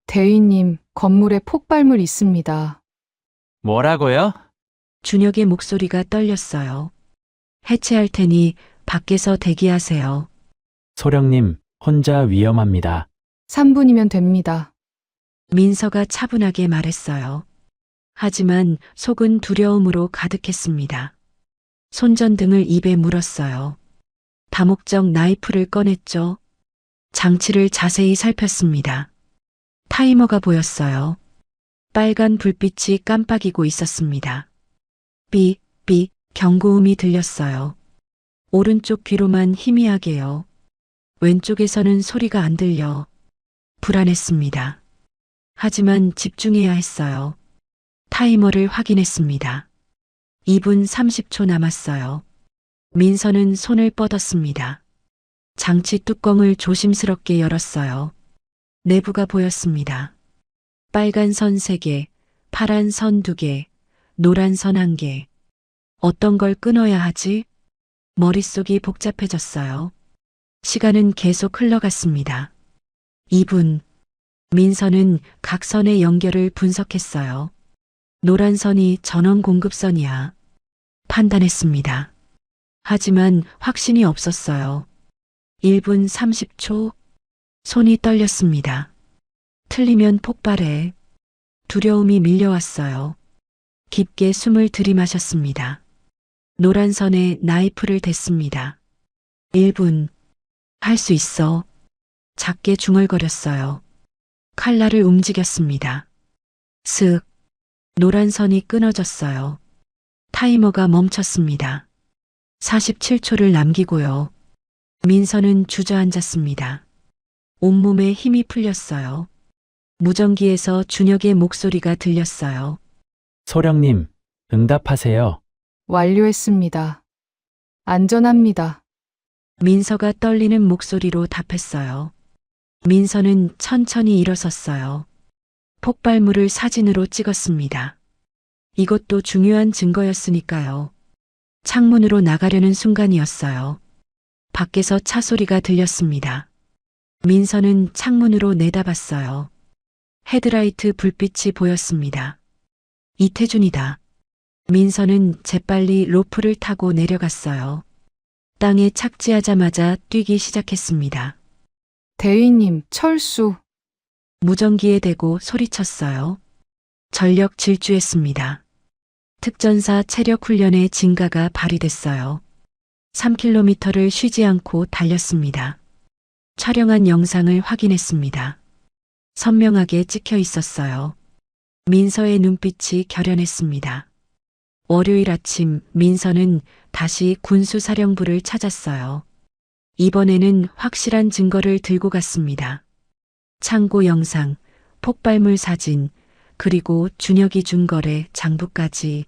대위님, 건물에 폭발물 있습니다. 뭐라고요? 준혁의 목소리가 떨렸어요. 해체할 테니 밖에서 대기하세요. 소령님, 혼자 위험합니다. 3분이면 됩니다. 민서가 차분하게 말했어요. 하지만 속은 두려움으로 가득했습니다. 손전등을 입에 물었어요. 다목적 나이프를 꺼냈죠. 장치를 자세히 살폈습니다. 타이머가 보였어요. 빨간 불빛이 깜빡이고 있었습니다. 삐, 삐, 경고음이 들렸어요. 오른쪽 귀로만 희미하게요. 왼쪽에서는 소리가 안 들려. 불안했습니다. 하지만 집중해야 했어요. 타이머를 확인했습니다. 2분 30초 남았어요. 민서는 손을 뻗었습니다. 장치 뚜껑을 조심스럽게 열었어요. 내부가 보였습니다. 빨간 선 3개, 파란 선 2개, 노란 선 1개. 어떤 걸 끊어야 하지? 머릿속이 복잡해졌어요. 시간은 계속 흘러갔습니다. 2분. 민서는 각 선의 연결을 분석했어요. 노란 선이 전원 공급선이야. 판단했습니다. 하지만 확신이 없었어요. 1분 30초. 손이 떨렸습니다. 틀리면 폭발해. 두려움이 밀려왔어요. 깊게 숨을 들이마셨습니다. 노란 선에 나이프를 댔습니다. 1분. 할 수 있어. 작게 중얼거렸어요. 칼날을 움직였습니다. 슥. 노란 선이 끊어졌어요. 타이머가 멈췄습니다. 47초를 남기고요. 민서는 주저앉았습니다. 온몸에 힘이 풀렸어요. 무전기에서 준혁의 목소리가 들렸어요. 소령님, 응답하세요. 완료했습니다. 안전합니다. 민서가 떨리는 목소리로 답했어요. 민서는 천천히 일어섰어요. 폭발물을 사진으로 찍었습니다. 이것도 중요한 증거였으니까요. 창문으로 나가려는 순간이었어요. 밖에서 차 소리가 들렸습니다. 민서는 창문으로 내다봤어요. 헤드라이트 불빛이 보였습니다. 이태준이다. 민서는 재빨리 로프를 타고 내려갔어요. 땅에 착지하자마자 뛰기 시작했습니다. 대위님, 철수. 무전기에 대고 소리쳤어요. 전력 질주했습니다. 특전사 체력 훈련의 진가가 발휘됐어요. 3km를 쉬지 않고 달렸습니다. 촬영한 영상을 확인했습니다. 선명하게 찍혀 있었어요. 민서의 눈빛이 결연했습니다. 월요일 아침 민서는 다시 군수사령부를 찾았어요. 이번에는 확실한 증거를 들고 갔습니다. 창고 영상, 폭발물 사진, 그리고 준혁이 준 거래 장부까지.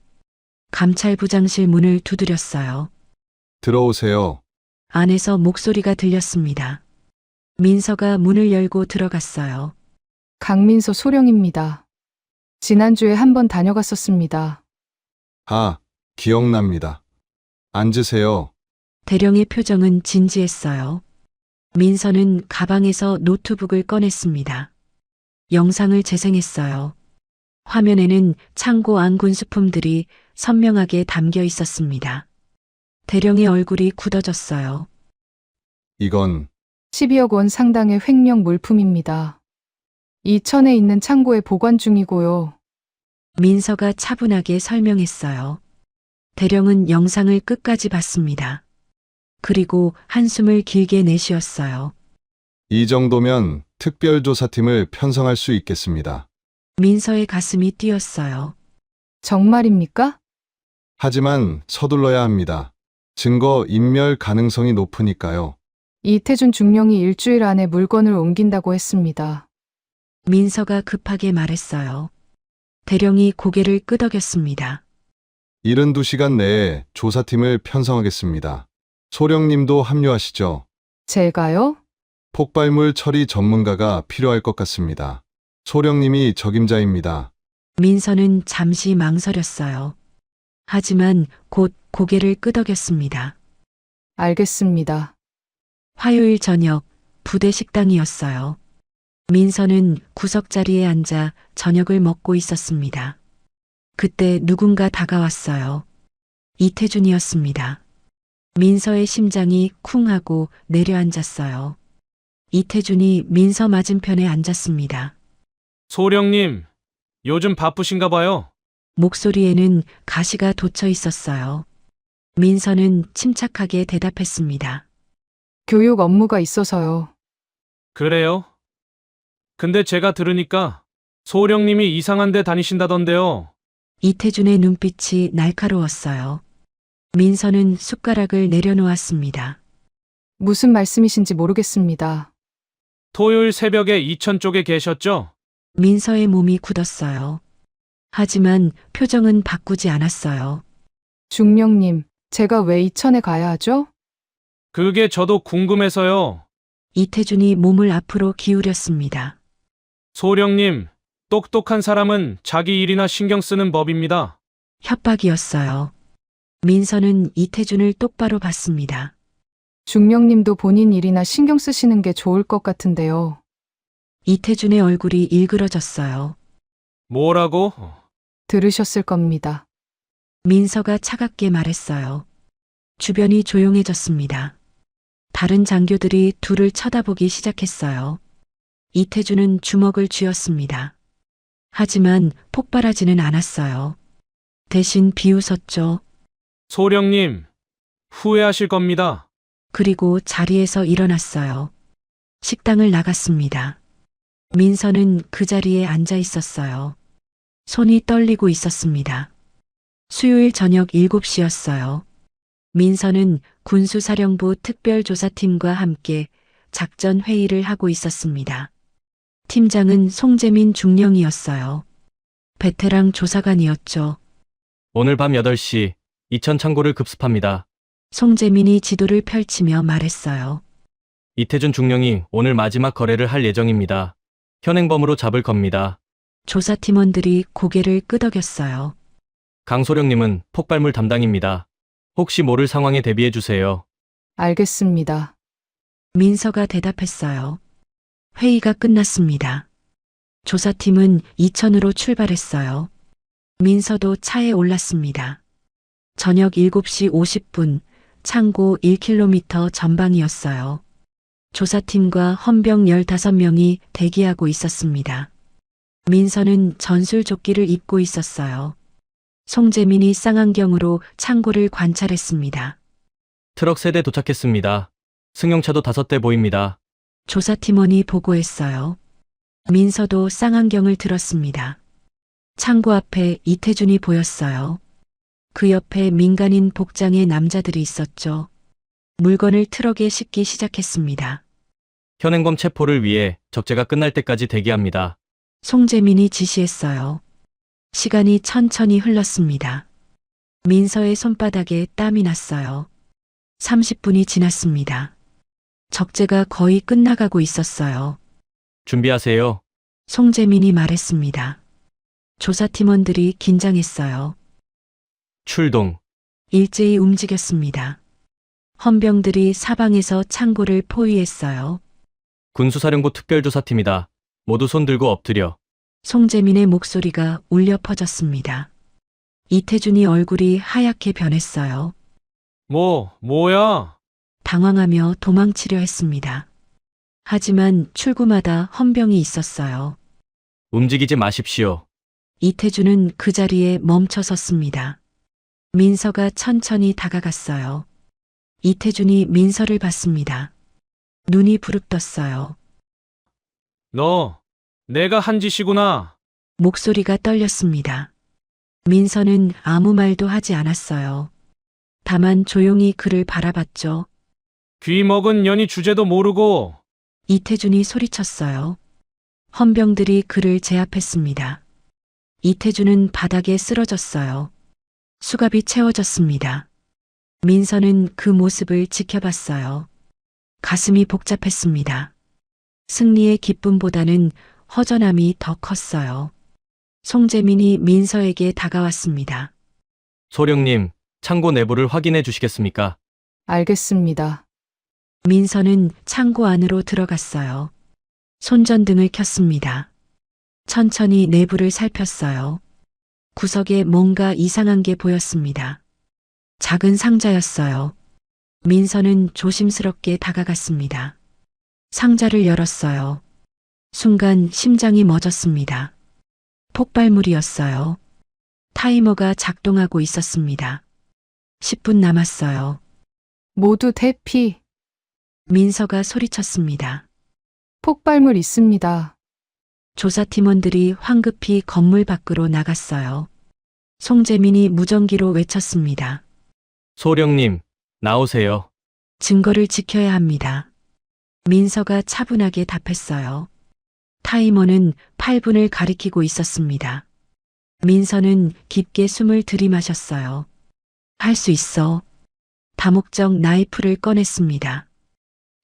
감찰부장실 문을 두드렸어요. 들어오세요. 안에서 목소리가 들렸습니다. 민서가 문을 열고 들어갔어요. 강민서 소령입니다. 지난주에 한번 다녀갔었습니다. 아, 기억납니다. 앉으세요. 대령의 표정은 진지했어요. 민서는 가방에서 노트북을 꺼냈습니다. 영상을 재생했어요. 화면에는 창고 안 군수품들이 선명하게 담겨 있었습니다. 대령의 얼굴이 굳어졌어요. 이건 12억 원 상당의 횡령 물품입니다. 이천에 있는 창고에 보관 중이고요. 민서가 차분하게 설명했어요. 대령은 영상을 끝까지 봤습니다. 그리고 한숨을 길게 내쉬었어요. 이 정도면 특별조사팀을 편성할 수 있겠습니다. 민서의 가슴이 뛰었어요. 정말입니까? 하지만 서둘러야 합니다. 증거 인멸 가능성이 높으니까요. 이태준 중령이 일주일 안에 물건을 옮긴다고 했습니다. 민서가 급하게 말했어요. 대령이 고개를 끄덕였습니다. 72시간 내에 조사팀을 편성하겠습니다. 소령님도 합류하시죠. 제가요? 폭발물 처리 전문가가 필요할 것 같습니다. 소령님이 적임자입니다. 민서는 잠시 망설였어요. 하지만 곧 고개를 끄덕였습니다. 알겠습니다. 화요일 저녁 부대 식당이었어요. 민서는 구석자리에 앉아 저녁을 먹고 있었습니다. 그때 누군가 다가왔어요. 이태준이었습니다. 민서의 심장이 쿵 하고 내려앉았어요. 이태준이 민서 맞은편에 앉았습니다. 소령님, 요즘 바쁘신가 봐요. 목소리에는 가시가 돋쳐 있었어요. 민서는 침착하게 대답했습니다. 교육 업무가 있어서요. 그래요? 근데 제가 들으니까 소령님이 이상한 데 다니신다던데요. 이태준의 눈빛이 날카로웠어요. 민서는 숟가락을 내려놓았습니다. 무슨 말씀이신지 모르겠습니다. 토요일 새벽에 이천 쪽에 계셨죠? 민서의 몸이 굳었어요. 하지만 표정은 바꾸지 않았어요. 중령님, 제가 왜 이천에 가야 하죠? 그게 저도 궁금해서요. 이태준이 몸을 앞으로 기울였습니다. 소령님, 똑똑한 사람은 자기 일이나 신경 쓰는 법입니다. 협박이었어요. 민서는 이태준을 똑바로 봤습니다. 중령님도 본인 일이나 신경 쓰시는 게 좋을 것 같은데요. 이태준의 얼굴이 일그러졌어요. 뭐라고? 들으셨을 겁니다. 민서가 차갑게 말했어요. 주변이 조용해졌습니다. 다른 장교들이 둘을 쳐다보기 시작했어요. 이태준은 주먹을 쥐었습니다. 하지만 폭발하지는 않았어요. 대신 비웃었죠. 소령님, 후회하실 겁니다. 그리고 자리에서 일어났어요. 식당을 나갔습니다. 민서는 그 자리에 앉아 있었어요. 손이 떨리고 있었습니다. 수요일 저녁 7시였어요. 민서는 군수사령부 특별조사팀과 함께 작전 회의를 하고 있었습니다. 팀장은 송재민 중령이었어요. 베테랑 조사관이었죠. 오늘 밤 8시 이천 창고를 급습합니다. 송재민이 지도를 펼치며 말했어요. 이태준 중령이 오늘 마지막 거래를 할 예정입니다. 현행범으로 잡을 겁니다. 조사팀원들이 고개를 끄덕였어요. 강소령님은 폭발물 담당입니다. 혹시 모를 상황에 대비해 주세요. 알겠습니다. 민서가 대답했어요. 회의가 끝났습니다. 조사팀은 이천으로 출발했어요. 민서도 차에 올랐습니다. 저녁 7시 50분, 창고 1km 전방이었어요. 조사팀과 헌병 15명이 대기하고 있었습니다. 민서는 전술조끼를 입고 있었어요. 송재민이 쌍안경으로 창고를 관찰했습니다. 트럭 3대 도착했습니다. 승용차도 5대 보입니다. 조사팀원이 보고했어요. 민서도 쌍안경을 들었습니다. 창고 앞에 이태준이 보였어요. 그 옆에 민간인 복장의 남자들이 있었죠. 물건을 트럭에 싣기 시작했습니다. 현행범 체포를 위해 적재가 끝날 때까지 대기합니다. 송재민이 지시했어요. 시간이 천천히 흘렀습니다. 민서의 손바닥에 땀이 났어요. 30분이 지났습니다. 적재가 거의 끝나가고 있었어요. 준비하세요. 송재민이 말했습니다. 조사팀원들이 긴장했어요. 출동. 일제히 움직였습니다. 헌병들이 사방에서 창고를 포위했어요. 군수사령부 특별조사팀이다. 모두 손 들고 엎드려. 송재민의 목소리가 울려 퍼졌습니다. 이태준이 얼굴이 하얗게 변했어요. 뭐야? 당황하며 도망치려 했습니다. 하지만 출구마다 헌병이 있었어요. 움직이지 마십시오. 이태준은 그 자리에 멈춰 섰습니다. 민서가 천천히 다가갔어요. 이태준이 민서를 봤습니다. 눈이 부릅떴어요. 너, 내가 한 짓이구나. 목소리가 떨렸습니다. 민서는 아무 말도 하지 않았어요. 다만 조용히 그를 바라봤죠. 귀 먹은 년이 주제도 모르고. 이태준이 소리쳤어요. 헌병들이 그를 제압했습니다. 이태준은 바닥에 쓰러졌어요. 수갑이 채워졌습니다. 민서는 그 모습을 지켜봤어요. 가슴이 복잡했습니다. 승리의 기쁨보다는 허전함이 더 컸어요. 송재민이 민서에게 다가왔습니다. 소령님, 창고 내부를 확인해 주시겠습니까? 알겠습니다. 민서는 창고 안으로 들어갔어요. 손전등을 켰습니다. 천천히 내부를 살폈어요. 구석에 뭔가 이상한 게 보였습니다. 작은 상자였어요. 민서는 조심스럽게 다가갔습니다. 상자를 열었어요. 순간 심장이 멎었습니다. 폭발물이었어요. 타이머가 작동하고 있었습니다. 10분 남았어요. 모두 대피. 민서가 소리쳤습니다. 폭발물 있습니다. 조사팀원들이 황급히 건물 밖으로 나갔어요. 송재민이 무전기로 외쳤습니다. 소령님, 나오세요. 증거를 지켜야 합니다. 민서가 차분하게 답했어요. 타이머는 8분을 가리키고 있었습니다. 민서는 깊게 숨을 들이마셨어요. 할 수 있어. 다목적 나이프를 꺼냈습니다.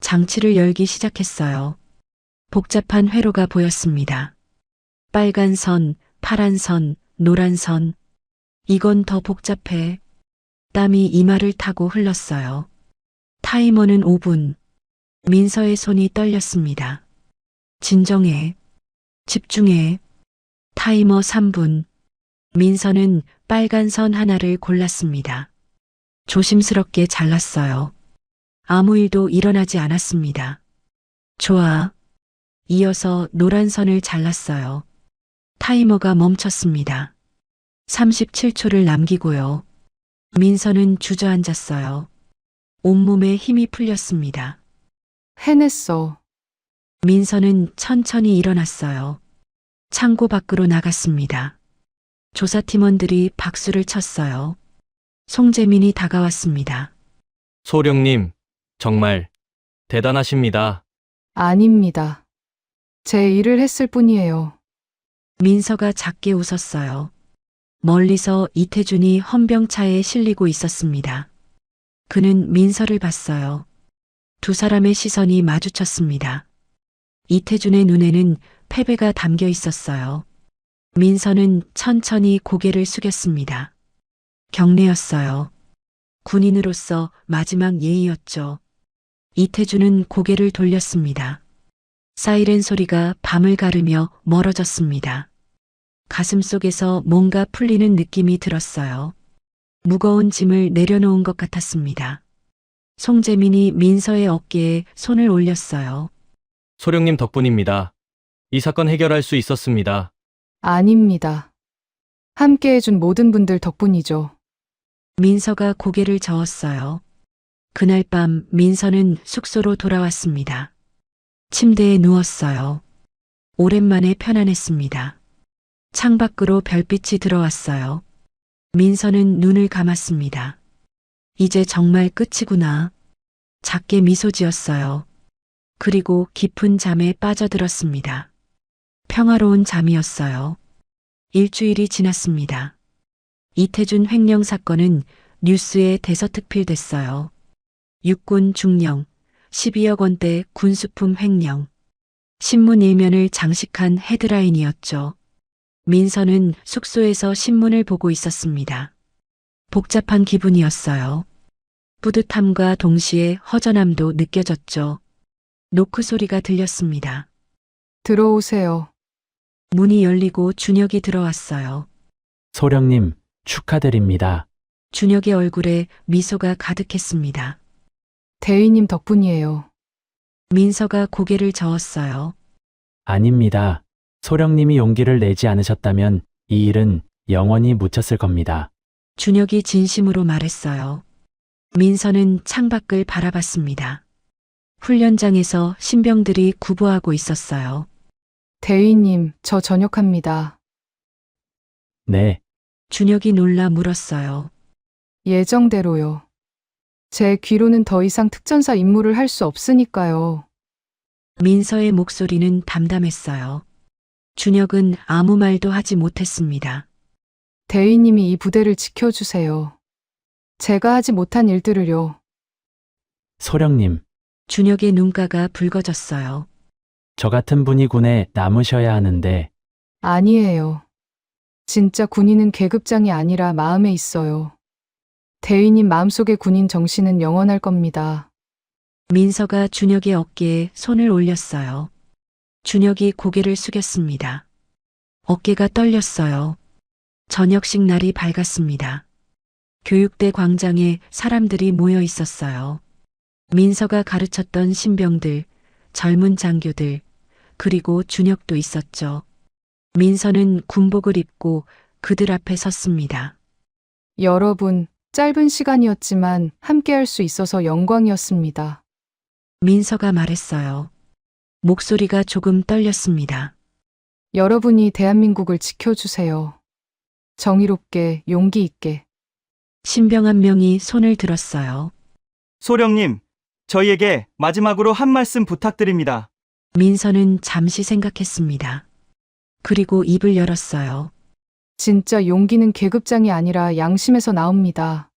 장치를 열기 시작했어요. 복잡한 회로가 보였습니다. 빨간 선, 파란 선, 노란 선. 이건 더 복잡해. 땀이 이마를 타고 흘렀어요. 타이머는 5분. 민서의 손이 떨렸습니다. 진정해. 집중해. 타이머 3분. 민서는 빨간 선 하나를 골랐습니다. 조심스럽게 잘랐어요. 아무 일도 일어나지 않았습니다. 좋아. 이어서 노란 선을 잘랐어요. 타이머가 멈췄습니다. 37초를 남기고요. 민서는 주저앉았어요. 온몸에 힘이 풀렸습니다. 해냈어. 민서는 천천히 일어났어요. 창고 밖으로 나갔습니다. 조사팀원들이 박수를 쳤어요. 송재민이 다가왔습니다. 소령님, 정말 대단하십니다. 아닙니다. 제 일을 했을 뿐이에요. 민서가 작게 웃었어요. 멀리서 이태준이 헌병차에 실리고 있었습니다. 그는 민서를 봤어요. 두 사람의 시선이 마주쳤습니다. 이태준의 눈에는 패배가 담겨 있었어요. 민서는 천천히 고개를 숙였습니다. 경례였어요. 군인으로서 마지막 예의였죠. 이태준은 고개를 돌렸습니다. 사이렌 소리가 밤을 가르며 멀어졌습니다. 가슴 속에서 뭔가 풀리는 느낌이 들었어요. 무거운 짐을 내려놓은 것 같았습니다. 송재민이 민서의 어깨에 손을 올렸어요. 소령님 덕분입니다. 이 사건 해결할 수 있었습니다. 아닙니다. 함께 해준 모든 분들 덕분이죠. 민서가 고개를 저었어요. 그날 밤 민서는 숙소로 돌아왔습니다. 침대에 누웠어요. 오랜만에 편안했습니다. 창밖으로 별빛이 들어왔어요. 민서는 눈을 감았습니다. 이제 정말 끝이구나. 작게 미소 지었어요. 그리고 깊은 잠에 빠져들었습니다. 평화로운 잠이었어요. 일주일이 지났습니다. 이태준 횡령 사건은 뉴스에 대서특필됐어요. 육군 중령, 12억 원대 군수품 횡령. 신문 일면을 장식한 헤드라인이었죠. 민서는 숙소에서 신문을 보고 있었습니다. 복잡한 기분이었어요. 뿌듯함과 동시에 허전함도 느껴졌죠. 노크 소리가 들렸습니다. 들어오세요. 문이 열리고 준혁이 들어왔어요. 소령님, 축하드립니다. 준혁의 얼굴에 미소가 가득했습니다. 대위님 덕분이에요. 민서가 고개를 저었어요. 아닙니다. 소령님이 용기를 내지 않으셨다면 이 일은 영원히 묻혔을 겁니다. 준혁이 진심으로 말했어요. 민서는 창밖을 바라봤습니다. 훈련장에서 신병들이 구보하고 있었어요. 대위님, 저 전역합니다. 네, 준혁이 놀라 물었어요. 예정대로요. 제 귀로는 더 이상 특전사 임무를 할 수 없으니까요. 민서의 목소리는 담담했어요. 준혁은 아무 말도 하지 못했습니다. 대위님이 이 부대를 지켜주세요. 제가 하지 못한 일들을요. 소령님, 준혁의 눈가가 붉어졌어요. 저 같은 분이 군에 남으셔야 하는데 아니에요. 진짜 군인은 계급장이 아니라 마음에 있어요. 대위님 마음속의 군인 정신은 영원할 겁니다. 민서가 준혁의 어깨에 손을 올렸어요. 준혁이 고개를 숙였습니다. 어깨가 떨렸어요. 저녁식 날이 밝았습니다. 교육대 광장에 사람들이 모여 있었어요. 민서가 가르쳤던 신병들, 젊은 장교들, 그리고 준혁도 있었죠. 민서는 군복을 입고 그들 앞에 섰습니다. 여러분, 짧은 시간이었지만 함께할 수 있어서 영광이었습니다. 민서가 말했어요. 목소리가 조금 떨렸습니다. 여러분이 대한민국을 지켜주세요. 정의롭게, 용기 있게. 신병 한 명이 손을 들었어요. 소령님, 저희에게 마지막으로 한 말씀 부탁드립니다. 민서는 잠시 생각했습니다. 그리고 입을 열었어요. 진짜 용기는 계급장이 아니라 양심에서 나옵니다.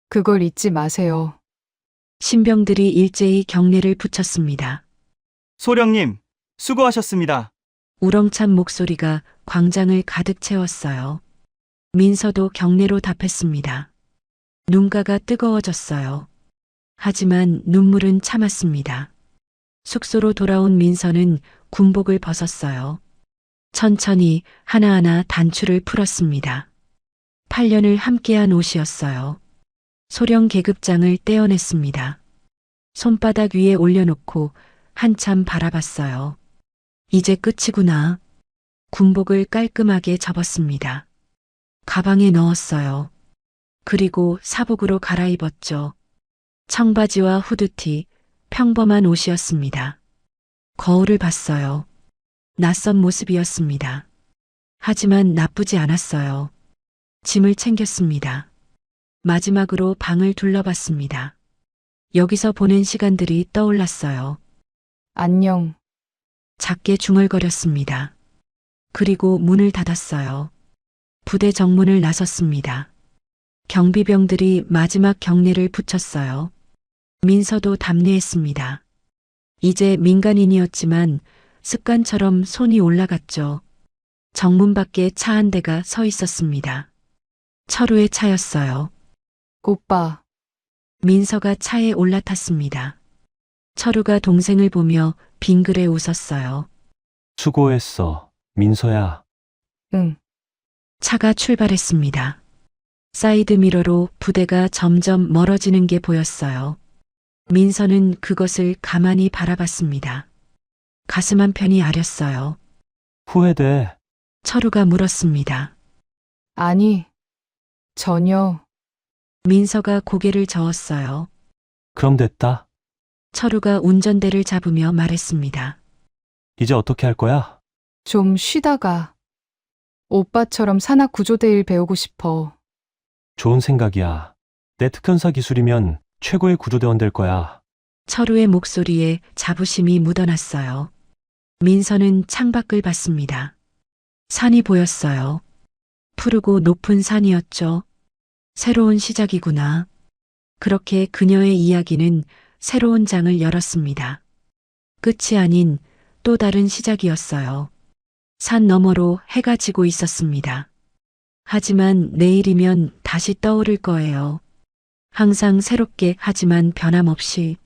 그걸 잊지 마세요. 신병들이 일제히 경례를 붙였습니다. 소령님, 수고하셨습니다. 우렁찬 목소리가 광장을 가득 채웠어요. 민서도 경례로 답했습니다. 눈가가 뜨거워졌어요. 하지만 눈물은 참았습니다. 숙소로 돌아온 민서는 군복을 벗었어요. 천천히 하나하나 단추를 풀었습니다. 8년을 함께한 옷이었어요. 소령 계급장을 떼어냈습니다. 손바닥 위에 올려놓고 한참 바라봤어요. 이제 끝이구나. 군복을 깔끔하게 접었습니다. 가방에 넣었어요. 그리고 사복으로 갈아입었죠. 청바지와 후드티, 평범한 옷이었습니다. 거울을 봤어요. 낯선 모습이었습니다. 하지만 나쁘지 않았어요. 짐을 챙겼습니다. 마지막으로 방을 둘러봤습니다. 여기서 보낸 시간들이 떠올랐어요. 안녕. 작게 중얼거렸습니다. 그리고 문을 닫았어요. 부대 정문을 나섰습니다. 경비병들이 마지막 경례를 붙였어요. 민서도 답례했습니다. 이제 민간인이었지만 습관처럼 손이 올라갔죠. 정문 밖에 차 한 대가 서 있었습니다. 철우의 차였어요. 오빠, 민서가 차에 올라탔습니다. 철우가 동생을 보며 빙그레 웃었어요. 수고했어, 민서야. 응. 차가 출발했습니다. 사이드 미러로 부대가 점점 멀어지는 게 보였어요. 민서는 그것을 가만히 바라봤습니다. 가슴 한편이 아렸어요. 후회돼. 철우가 물었습니다. 아니, 전혀. 민서가 고개를 저었어요. 그럼 됐다. 철우가 운전대를 잡으며 말했습니다. 이제 어떻게 할 거야? 좀 쉬다가 오빠처럼 산악 구조대 일 배우고 싶어. 좋은 생각이야. 내 특전사 기술이면 최고의 구조대원 될 거야. 철우의 목소리에 자부심이 묻어났어요. 민서는 창밖을 봤습니다. 산이 보였어요. 푸르고 높은 산이었죠. 새로운 시작이구나. 그렇게 그녀의 이야기는 새로운 장을 열었습니다. 끝이 아닌 또 다른 시작이었어요. 산 너머로 해가 지고 있었습니다. 하지만 내일이면 다시 떠오를 거예요. 항상 새롭게 하지만 변함없이